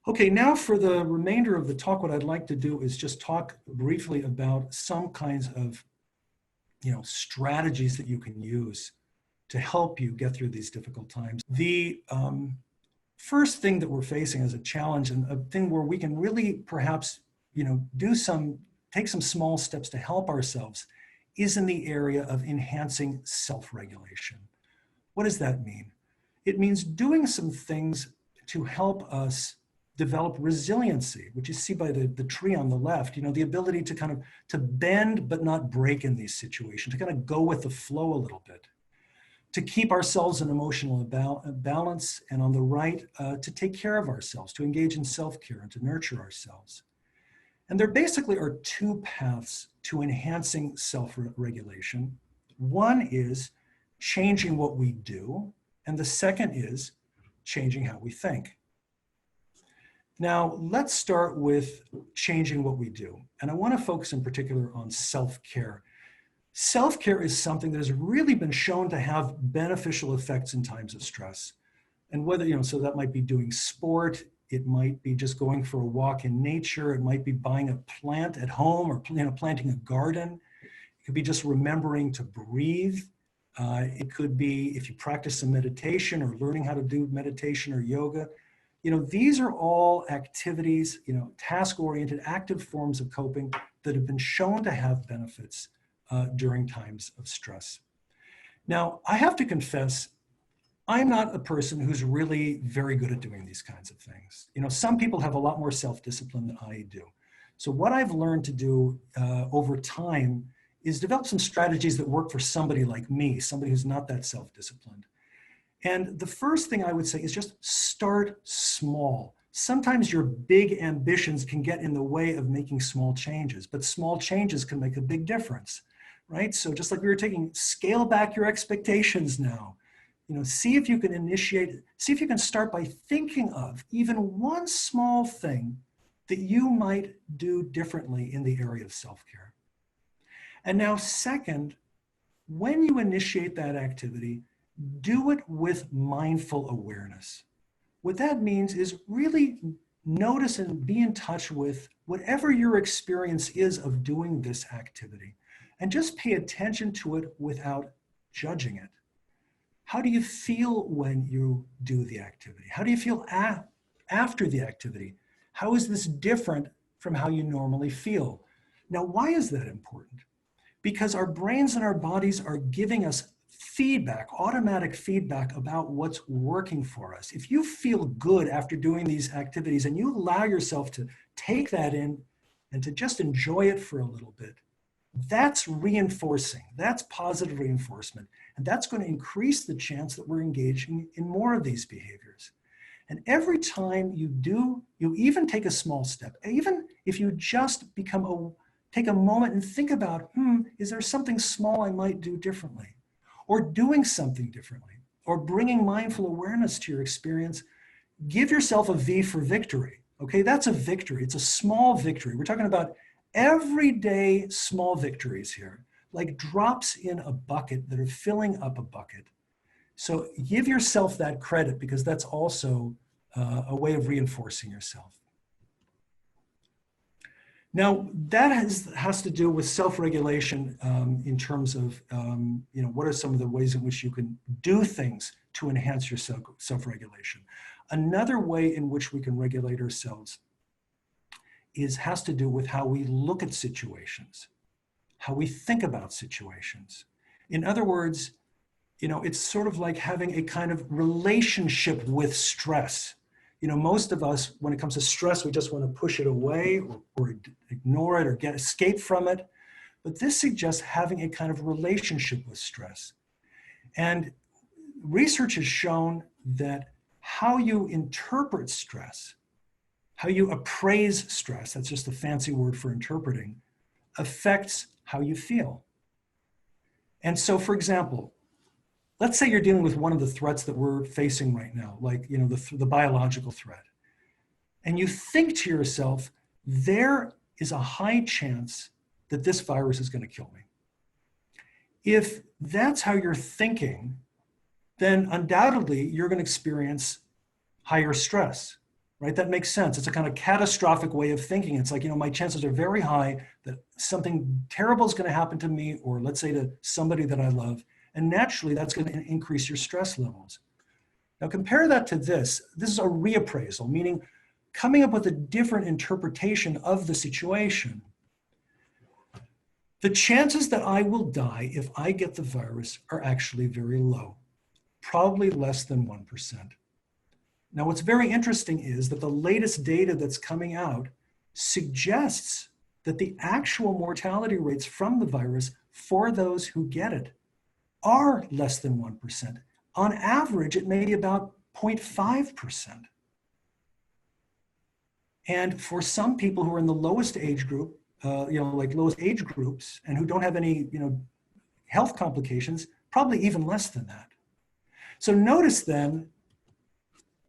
Okay, now for the remainder of the talk, what I'd like to do is just talk briefly about some kinds of, strategies that you can use to help you get through these difficult times. The first thing that we're facing as a challenge, and a thing where we can really perhaps, take some small steps to help ourselves, is in the area of enhancing self-regulation. What does that mean? It means doing some things to help us develop resiliency, which you see by the tree on the left, the ability to to bend but not break in these situations, to kind of go with the flow a little bit, to keep ourselves in emotional balance, and on the right, to take care of ourselves, to engage in self-care and to nurture ourselves. And there basically are two paths to enhancing self-regulation. One is changing what we do, and the second is changing how we think. Now, let's start with changing what we do. And I want to focus in particular on self-care. Self-care is something that has really been shown to have beneficial effects in times of stress. And whether, so that might be doing sport, it might be just going for a walk in nature, it might be buying a plant at home or planting a garden. It could be just remembering to breathe. It could be if you practice some meditation or learning how to do meditation or yoga. These are all activities, task-oriented, active forms of coping that have been shown to have benefits during times of stress. Now, I have to confess, I'm not a person who's really very good at doing these kinds of things. Some people have a lot more self-discipline than I do. So what I've learned to do over time is develop some strategies that work for somebody like me, somebody who's not that self-disciplined. And the first thing I would say is just start small. Sometimes your big ambitions can get in the way of making small changes, but small changes can make a big difference, right? So just like we were scale back your expectations now. See if you can start by thinking of even one small thing that you might do differently in the area of self-care. And now second, when you initiate that activity, do it with mindful awareness. What that means is really notice and be in touch with whatever your experience is of doing this activity, and just pay attention to it without judging it. How do you feel when you do the activity? How do you feel after the activity? How is this different from how you normally feel? Now, why is that important? Because our brains and our bodies are giving us feedback, automatic feedback about what's working for us. If you feel good after doing these activities and you allow yourself to take that in and to just enjoy it for a little bit, that's reinforcing, that's positive reinforcement. And that's going to increase the chance that we're engaging in more of these behaviors. And every time you even take a small step, even if you just take a moment and think about, is there something small I might do differently? Or doing something differently, or bringing mindful awareness to your experience, give yourself a V for victory. Okay, that's a victory. It's a small victory. We're talking about everyday small victories here, like drops in a bucket that are filling up a bucket. So give yourself that credit, because that's also a way of reinforcing yourself. Now, that has to do with self-regulation in terms of, what are some of the ways in which you can do things to enhance your self-regulation. Another way in which we can regulate ourselves has to do with how we look at situations, how we think about situations. In other words, it's sort of like having a kind of relationship with stress. Most of us, when it comes to stress, we just want to push it away or ignore it or escape from it. But this suggests having a kind of relationship with stress. And research has shown that how you interpret stress, how you appraise stress, that's just a fancy word for interpreting, affects how you feel. And so, for example, let's say you're dealing with one of the threats that we're facing right now, like the biological threat. And you think to yourself, there is a high chance that this virus is going to kill me. If that's how you're thinking, then undoubtedly you're going to experience higher stress. right? That makes sense. It's a kind of catastrophic way of thinking. It's like, my chances are very high that something terrible is going to happen to me, or let's say to somebody that I love. And naturally, that's going to increase your stress levels. Now compare that to this. This is a reappraisal, meaning coming up with a different interpretation of the situation. The chances that I will die if I get the virus are actually very low, probably less than 1%. Now, what's very interesting is that the latest data that's coming out suggests that the actual mortality rates from the virus for those who get it are less than 1%. On average, it may be about 0.5%. And for some people who are in the lowest age group, like lowest age groups, and who don't have any, health complications, probably even less than that. So notice then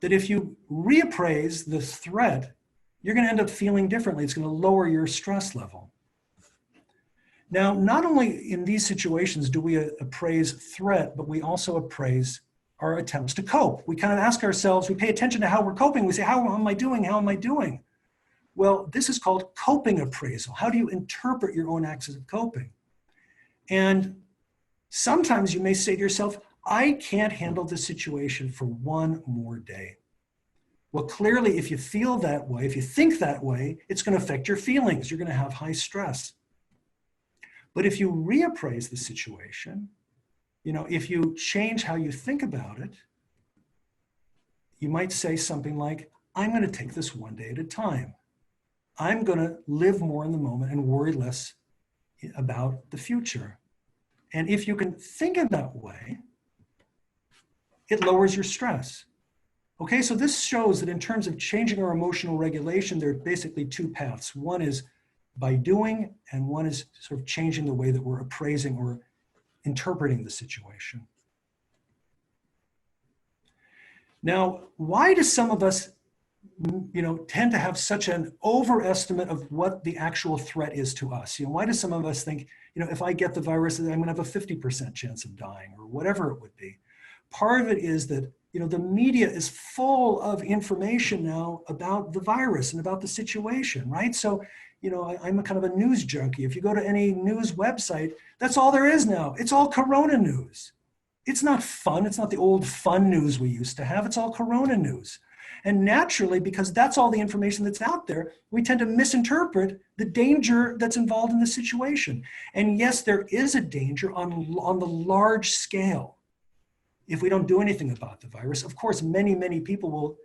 that if you reappraise the threat, you're going to end up feeling differently. It's going to lower your stress level. Now, not only in these situations do we appraise threat, but we also appraise our attempts to cope. We kind of ask ourselves, we pay attention to how we're coping. We say, how am I doing? How am I doing? Well, this is called coping appraisal. How do you interpret your own acts of coping? And sometimes you may say to yourself, I can't handle this situation for one more day. Well, clearly, if you feel that way, if you think that way, it's going to affect your feelings. You're going to have high stress. But if you reappraise the situation, if you change how you think about it, you might say something like, I'm going to take this one day at a time. I'm going to live more in the moment and worry less about the future. And if you can think in that way, it lowers your stress. Okay, so this shows that in terms of changing our emotional regulation, there are basically two paths. One is by doing, and one is sort of changing the way that we're appraising or interpreting the situation. Now, why do some of us, tend to have such an overestimate of what the actual threat is to us? Why do some of us think, if I get the virus, I'm going to have a 50% chance of dying, or whatever it would be? Part of it is that, the media is full of information now about the virus and about the situation, right? So, I'm a kind of a news junkie. If you go to any news website, that's all there is now. It's all Corona news. It's not fun. It's not the old fun news we used to have. It's all Corona news. And naturally, because that's all the information that's out there, we tend to misinterpret the danger that's involved in the situation. And yes, there is a danger on the large scale. If we don't do anything about the virus, of course, many, many people will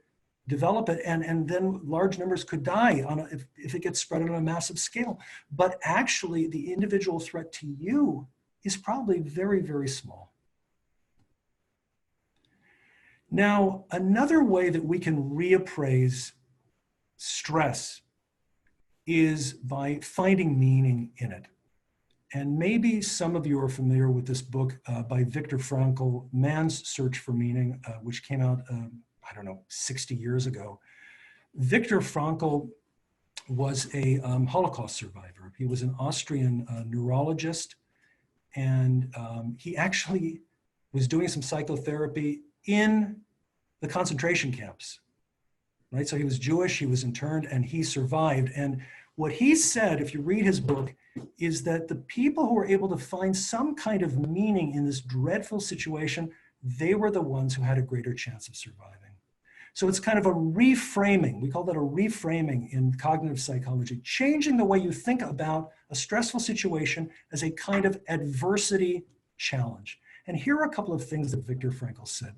develop it, and then large numbers could die if it gets spread on a massive scale. But actually, the individual threat to you is probably very, very small. Now, another way that we can reappraise stress is by finding meaning in it. And maybe some of you are familiar with this book by Viktor Frankl, Man's Search for Meaning, which came out, 60 years ago. Viktor Frankl was a Holocaust survivor. He was an Austrian neurologist, and he actually was doing some psychotherapy in the concentration camps, right? So he was Jewish, he was interned, and he survived. And what he said, if you read his book, is that the people who were able to find some kind of meaning in this dreadful situation, they were the ones who had a greater chance of surviving. So it's kind of a reframing. We call that a reframing in cognitive psychology, changing the way you think about a stressful situation as a kind of adversity challenge. And here are a couple of things that Viktor Frankl said.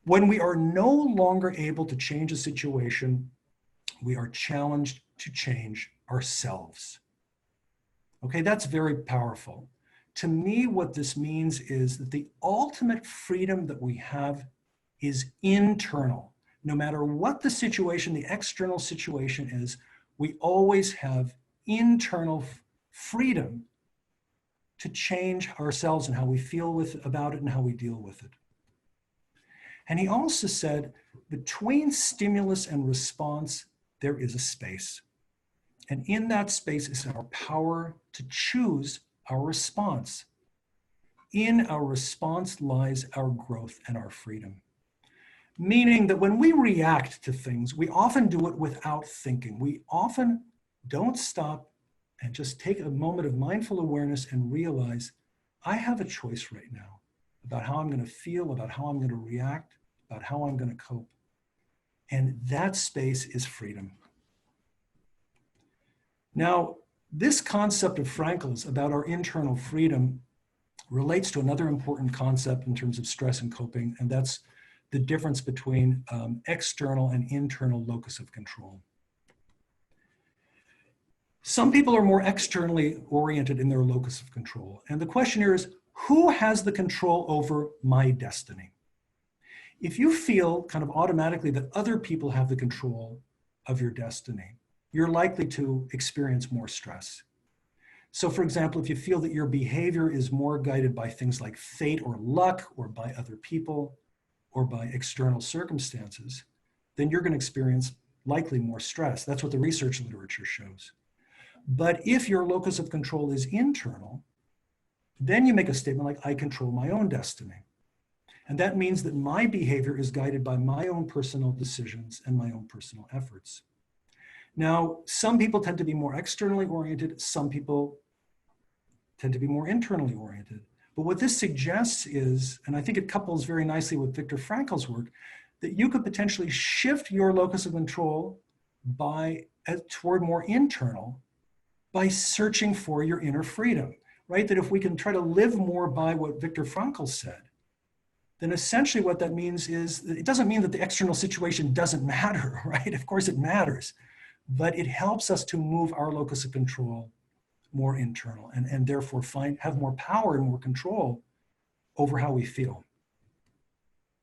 When we are no longer able to change a situation, we are challenged to change ourselves. Okay, that's very powerful. To me, what this means is that the ultimate freedom that we have is internal. No matter what the situation, the external situation is, we always have internal freedom to change ourselves and how we feel about it and how we deal with it. And he also said, between stimulus and response, there is a space. And in that space is our power to choose our response. In our response lies our growth and our freedom. Meaning that when we react to things, we often do it without thinking. We often don't stop and just take a moment of mindful awareness and realize, I have a choice right now about how I'm going to feel, about how I'm going to react, about how I'm going to cope. And that space is freedom. Now, this concept of Frankl's about our internal freedom relates to another important concept in terms of stress and coping, and that's the difference between external and internal locus of control. Some people are more externally oriented in their locus of control. And the question here is, who has the control over my destiny? If you feel kind of automatically that other people have the control of your destiny, you're likely to experience more stress. So for example, if you feel that your behavior is more guided by things like fate or luck or by other people or by external circumstances, then you're going to experience likely more stress. That's what the research literature shows. But if your locus of control is internal, then you make a statement like, I control my own destiny. And that means that my behavior is guided by my own personal decisions and my own personal efforts. Now, some people tend to be more externally oriented. Some people tend to be more internally oriented. But what this suggests is, and I think it couples very nicely with Viktor Frankl's work, that you could potentially shift your locus of control toward more internal by searching for your inner freedom, right? That if we can try to live more by what Viktor Frankl said, then essentially what that means is, it doesn't mean that the external situation doesn't matter, right? Of course it matters, but it helps us to move our locus of control more internal and therefore have more power and more control over how we feel.